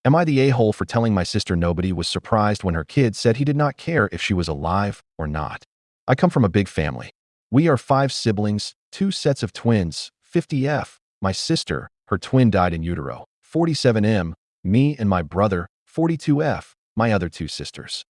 Am I the a-hole for telling my sister nobody was surprised when her kid said he did not care if she was alive or not? I come from a big family. We are 5 siblings, 2 sets of twins, 50F. My sister, her twin died in utero, 47M. Me and my brother, 42F, my other 2 sisters.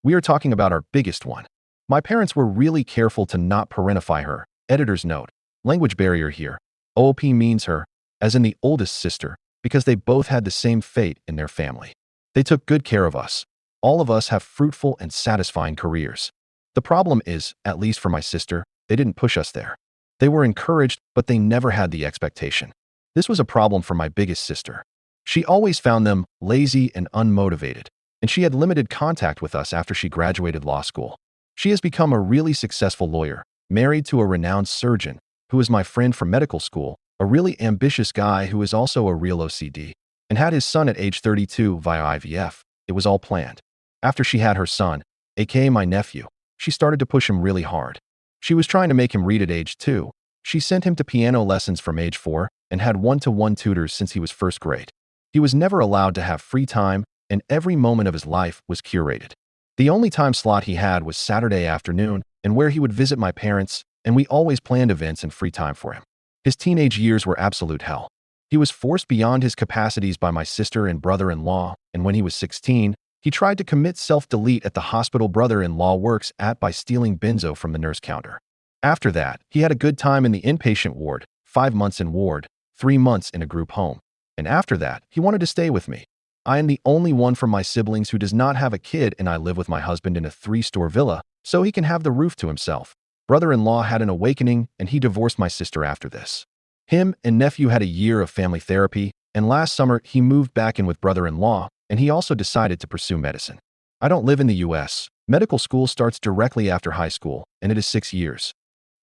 We are talking about our biggest one. My parents were really careful to not parentify her. Editor's note. Language barrier here. OP means her, as in the oldest sister, because they both had the same fate in their family. They took good care of us. All of us have fruitful and satisfying careers. The problem is, at least for my sister, they didn't push us there. They were encouraged, but they never had the expectation. This was a problem for my biggest sister. She always found them lazy and unmotivated, and she had limited contact with us after she graduated law school. She has become a really successful lawyer, married to a renowned surgeon, who is my friend from medical school, a really ambitious guy who is also a real OCD, and had his son at age 32 via IVF. It was all planned. After she had her son, aka my nephew, she started to push him really hard. She was trying to make him read at age 2. She sent him to piano lessons from age 4 and had one-to-one tutors since he was first grade. He was never allowed to have free time, and every moment of his life was curated. The only time slot he had was Saturday afternoon, and where he would visit my parents, and we always planned events and free time for him. His teenage years were absolute hell. He was forced beyond his capacities by my sister and brother-in-law, and when he was 16, he tried to commit self-delete at the hospital brother-in-law works at by stealing benzo from the nurse counter. After that, he had a good time in the inpatient ward, 5 months in ward, 3 months in a group home. And after that, he wanted to stay with me. I am the only one from my siblings who does not have a kid, and I live with my husband in a 3-store villa, so he can have the roof to himself. Brother-in-law had an awakening, and he divorced my sister after this. Him and nephew had a year of family therapy, and last summer he moved back in with brother-in-law, and he also decided to pursue medicine. I don't live in the US. Medical school starts directly after high school, and it is 6 years.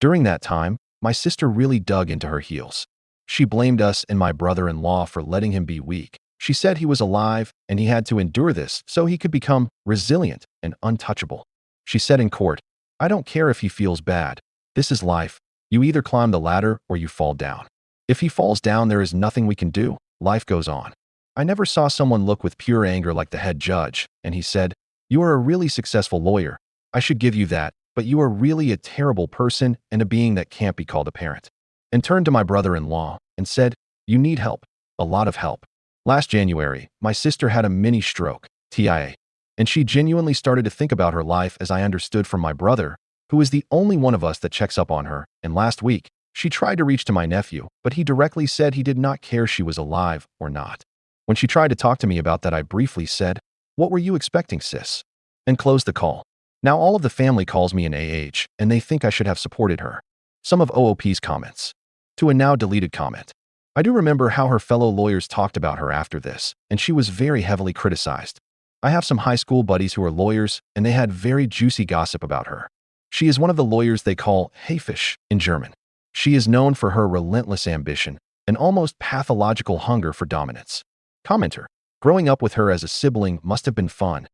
During that time, my sister really dug into her heels. She blamed us and my brother-in-law for letting him be weak. She said he was alive and he had to endure this so he could become resilient and untouchable. She said in court, "I don't care if he feels bad. This is life. You either climb the ladder or you fall down. If he falls down, there is nothing we can do. Life goes on." I never saw someone look with pure anger like the head judge, and he said, "You are a really successful lawyer. I should give you that, but you are really a terrible person and a being that can't be called a parent." And turned to my brother-in-law and said, "You need help, a lot of help." Last January, my sister had a mini stroke, TIA, and she genuinely started to think about her life, as I understood from my brother, who is the only one of us that checks up on her, and last week, she tried to reach to my nephew, but he directly said he did not care she was alive or not. When she tried to talk to me about that, I briefly said, "What were you expecting, sis?" and closed the call. Now all of the family calls me an AH, and they think I should have supported her. Some of OOP's comments. To a now deleted comment. I do remember how her fellow lawyers talked about her after this, and she was very heavily criticized. I have some high school buddies who are lawyers, and they had very juicy gossip about her. She is one of the lawyers they call Haifisch in German. She is known for her relentless ambition and almost pathological hunger for dominance. Commenter. Growing up with her as a sibling must have been fun.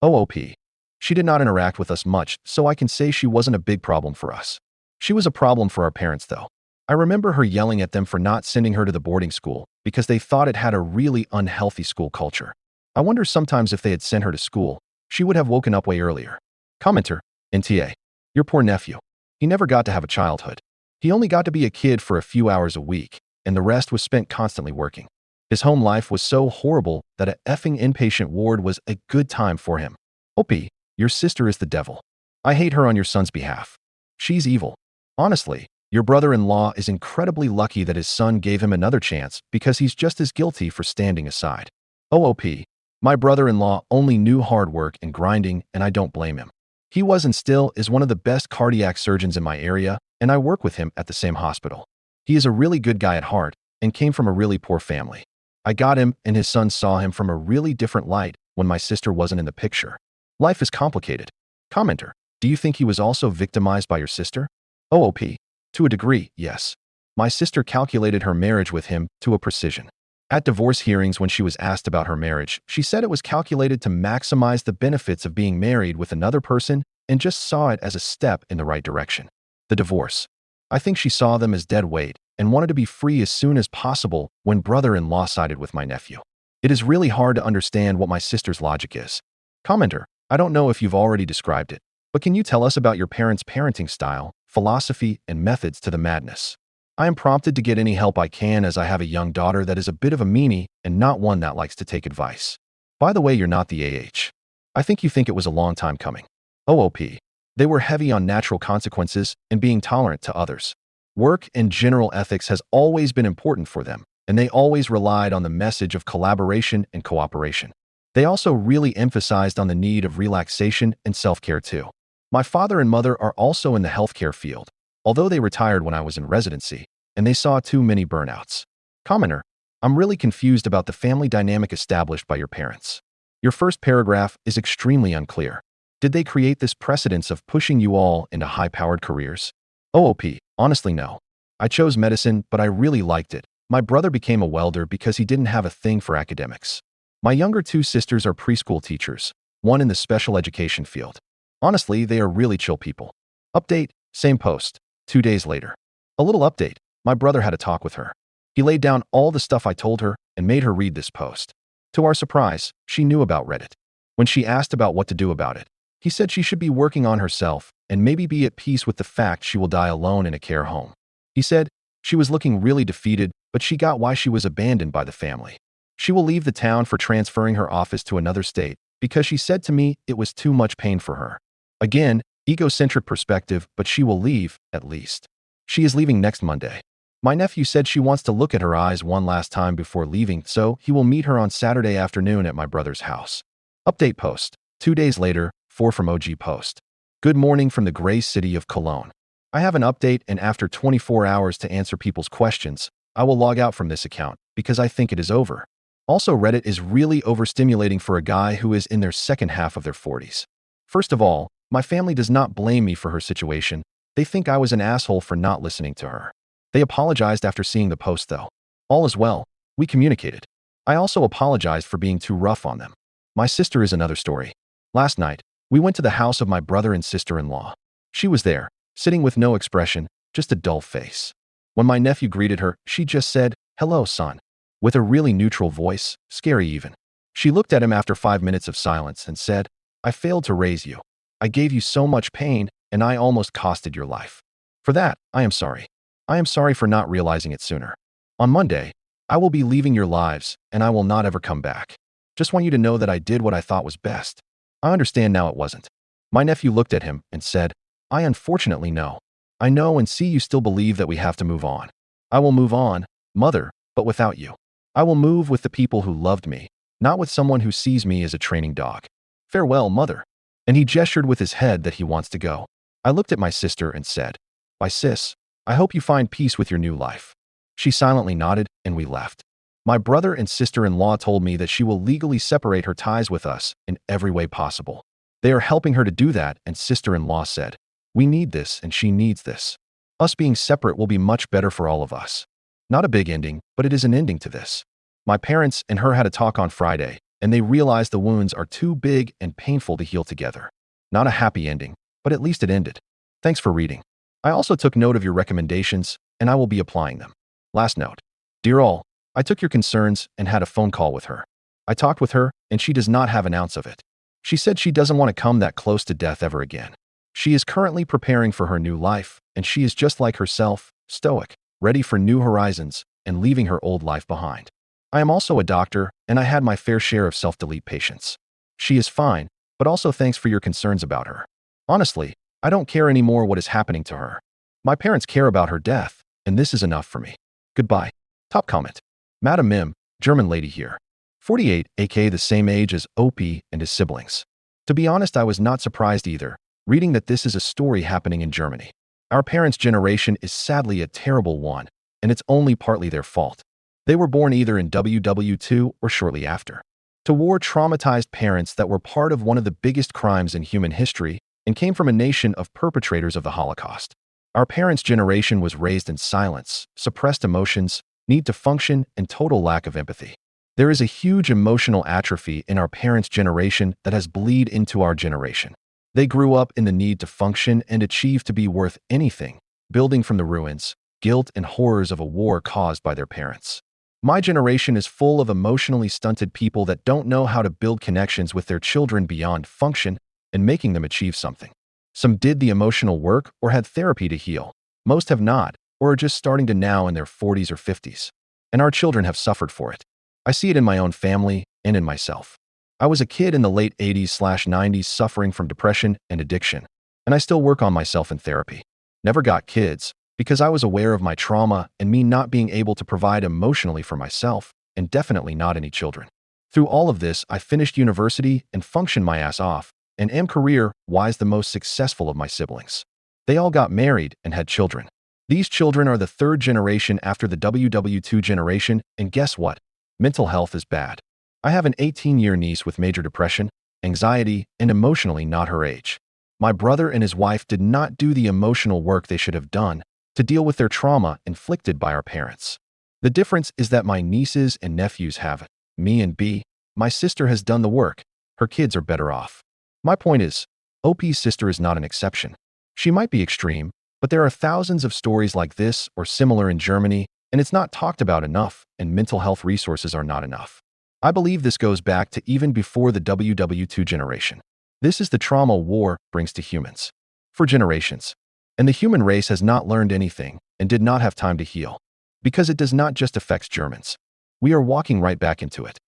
OOP. She did not interact with us much, so I can say she wasn't a big problem for us. She was a problem for our parents, though. I remember her yelling at them for not sending her to the boarding school because they thought it had a really unhealthy school culture. I wonder sometimes if they had sent her to school, she would have woken up way earlier. Commenter. NTA. Your poor nephew. He never got to have a childhood. He only got to be a kid for a few hours a week, and the rest was spent constantly working. His home life was so horrible that a effing inpatient ward was a good time for him. OP, your sister is the devil. I hate her on your son's behalf. She's evil. Honestly, your brother-in-law is incredibly lucky that his son gave him another chance because he's just as guilty for standing aside. OOP, my brother-in-law only knew hard work and grinding, and I don't blame him. He was and still is one of the best cardiac surgeons in my area, and I work with him at the same hospital. He is a really good guy at heart and came from a really poor family. I got him, and his son saw him from a really different light when my sister wasn't in the picture. Life is complicated. Commenter. Do you think he was also victimized by your sister? OOP. To a degree, yes. My sister calculated her marriage with him to a precision. At divorce hearings, when she was asked about her marriage, she said it was calculated to maximize the benefits of being married with another person and just saw it as a step in the right direction. The divorce. I think she saw them as dead weight and wanted to be free as soon as possible when brother-in-law sided with my nephew. It is really hard to understand what my sister's logic is. Commenter, I don't know if you've already described it, but can you tell us about your parents' parenting style, philosophy, and methods to the madness? I am prompted to get any help I can as I have a young daughter that is a bit of a meanie and not one that likes to take advice. By the way, you're not the AH. I think you think it was a long time coming. OOP. They were heavy on natural consequences and being tolerant to others. Work and general ethics has always been important for them, and they always relied on the message of collaboration and cooperation. They also really emphasized on the need of relaxation and self-care too. My father and mother are also in the healthcare field, although they retired when I was in residency, and they saw too many burnouts. Commenter, I'm really confused about the family dynamic established by your parents. Your first paragraph is extremely unclear. Did they create this precedence of pushing you all into high-powered careers? OOP, honestly no. I chose medicine, but I really liked it. My brother became a welder because he didn't have a thing for academics. My younger two sisters are preschool teachers, one in the special education field. Honestly, they are really chill people. Update, same post. 2 days later. A little update. My brother had a talk with her. He laid down all the stuff I told her and made her read this post. To our surprise, she knew about Reddit. When she asked about what to do about it, he said she should be working on herself and maybe be at peace with the fact she will die alone in a care home. He said she was looking really defeated, but she got why she was abandoned by the family. She will leave the town for transferring her office to another state because she said to me it was too much pain for her. Again, egocentric perspective, but she will leave, at least. She is leaving next Monday. My nephew said she wants to look at her eyes one last time before leaving, so he will meet her on Saturday afternoon at my brother's house. Update post. 2 days later, 4 from OG post. Good morning from the gray city of Cologne. I have an update, and after 24 hours to answer people's questions, I will log out from this account because I think it is over. Also, Reddit is really overstimulating for a guy who is in their second half of their 40s. First of all, my family does not blame me for her situation. They think I was an asshole for not listening to her. They apologized after seeing the post though. All is well. We communicated. I also apologized for being too rough on them. My sister is another story. Last night, we went to the house of my brother and sister-in-law. She was there, sitting with no expression, just a dull face. When my nephew greeted her, she just said, "Hello, son," with a really neutral voice, scary even. She looked at him after 5 minutes of silence and said, "I failed to raise you. I gave you so much pain, and I almost costed your life. For that, I am sorry. I am sorry for not realizing it sooner. On Monday, I will be leaving your lives, and I will not ever come back. Just want you to know that I did what I thought was best. I understand now it wasn't." My nephew looked at him and said, "I unfortunately know. I know and see you still believe that we have to move on. I will move on, mother, but without you. I will move with the people who loved me, not with someone who sees me as a training dog. Farewell, mother." And he gestured with his head that he wants to go. I looked at my sister and said, "Bye, sis. I hope you find peace with your new life." She silently nodded, and we left. My brother and sister-in-law told me that she will legally separate her ties with us in every way possible. They are helping her to do that, and sister-in-law said, "We need this, and she needs this. Us being separate will be much better for all of us." Not a big ending, but it is an ending to this. My parents and her had a talk on Friday, and they realized the wounds are too big and painful to heal together. Not a happy ending, but at least it ended. Thanks for reading. I also took note of your recommendations, and I will be applying them. Last note. Dear all, I took your concerns and had a phone call with her. I talked with her, and she does not have an ounce of it. She said she doesn't want to come that close to death ever again. She is currently preparing for her new life, and she is just like herself, stoic, ready for new horizons, and leaving her old life behind. I am also a doctor, and I had my fair share of self-delete patients. She is fine, but also thanks for your concerns about her. Honestly, I don't care anymore what is happening to her. My parents care about her death, and this is enough for me. Goodbye. Top comment. Madam Mim, German lady here. 48, aka the same age as OP and his siblings. To be honest, I was not surprised either, reading that this is a story happening in Germany. Our parents' generation is sadly a terrible one, and it's only partly their fault. They were born either in WW2 or shortly after. To war traumatized parents that were part of one of the biggest crimes in human history and came from a nation of perpetrators of the Holocaust. Our parents' generation was raised in silence, suppressed emotions, need to function, and total lack of empathy. There is a huge emotional atrophy in our parents' generation that has bleed into our generation. They grew up in the need to function and achieve to be worth anything, building from the ruins, guilt, and horrors of a war caused by their parents. My generation is full of emotionally stunted people that don't know how to build connections with their children beyond function and making them achieve something. Some did the emotional work or had therapy to heal. Most have not, or are just starting to now in their 40s or 50s. And our children have suffered for it. I see it in my own family and in myself. I was a kid in the late 80s/90s suffering from depression and addiction, and I still work on myself in therapy. Never got kids, because I was aware of my trauma and me not being able to provide emotionally for myself, and definitely not any children. Through all of this, I finished university and functioned my ass off, and am career-wise the most successful of my siblings. They all got married and had children. These children are the third generation after the WW2 generation, and guess what? Mental health is bad. I have an 18-year niece with major depression, anxiety, and emotionally not her age. My brother and his wife did not do the emotional work they should have done to deal with their trauma inflicted by our parents. The difference is that my nieces and nephews have it. Me and B, my sister has done the work. Her kids are better off. My point is, OP's sister is not an exception. She might be extreme, but there are thousands of stories like this or similar in Germany, and it's not talked about enough, and mental health resources are not enough. I believe this goes back to even before the WW2 generation. This is the trauma war brings to humans. For generations. And the human race has not learned anything and did not have time to heal. Because it does not just affect Germans. We are walking right back into it.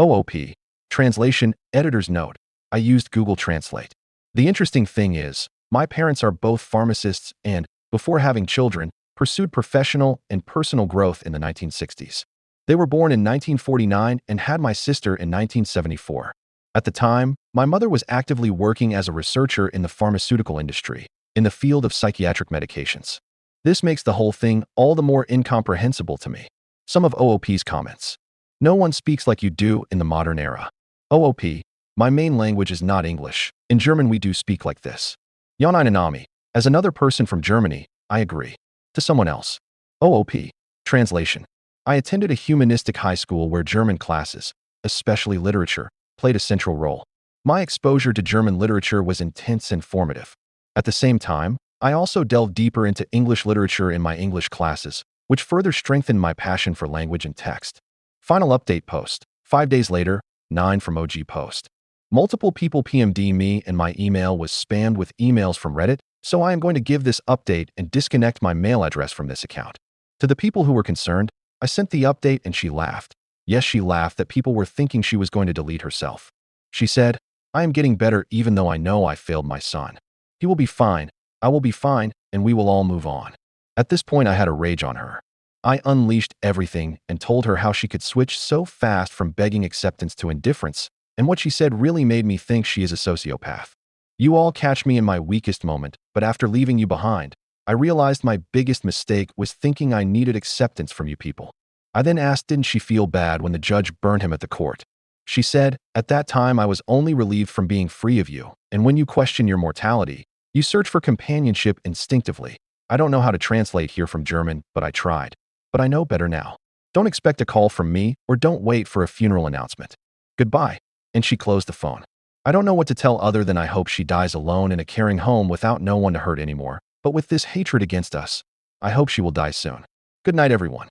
OOP. Translation, editor's note. I used Google Translate. The interesting thing is, my parents are both pharmacists and, before having children, pursued professional and personal growth in the 1960s. They were born in 1949 and had my sister in 1974. At the time, my mother was actively working as a researcher in the pharmaceutical industry, in the field of psychiatric medications. This makes the whole thing all the more incomprehensible to me. Some of OOP's comments. No one speaks like you do in the modern era. OOP, my main language is not English. In German we do speak like this. Yaneinanami, as another person from Germany, I agree. To someone else. OOP. Translation. I attended a humanistic high school where German classes, especially literature, played a central role. My exposure to German literature was intense and formative. At the same time, I also delved deeper into English literature in my English classes, which further strengthened my passion for language and text. Final update post. 5 days later, 9 from OG post. Multiple people PM'd me and my email was spammed with emails from Reddit, so I am going to give this update and disconnect my mail address from this account. To the people who were concerned, I sent the update and she laughed. Yes, she laughed that people were thinking she was going to delete herself. She said, I am getting better even though I know I failed my son. He will be fine, I will be fine, and we will all move on. At this point I had a rage on her. I unleashed everything and told her how she could switch so fast from begging acceptance to indifference, and what she said really made me think she is a sociopath. You all catch me in my weakest moment, but after leaving you behind, I realized my biggest mistake was thinking I needed acceptance from you people. I then asked didn't she feel bad when the judge burned him at the court. She said, at that time I was only relieved from being free of you, and when you question your mortality, you search for companionship instinctively. I don't know how to translate here from German, but I tried. But I know better now. Don't expect a call from me, or don't wait for a funeral announcement. Goodbye. And she closed the phone. I don't know what to tell other than I hope she dies alone in a caring home without no one to hurt anymore, but with this hatred against us, I hope she will die soon. Good night, everyone.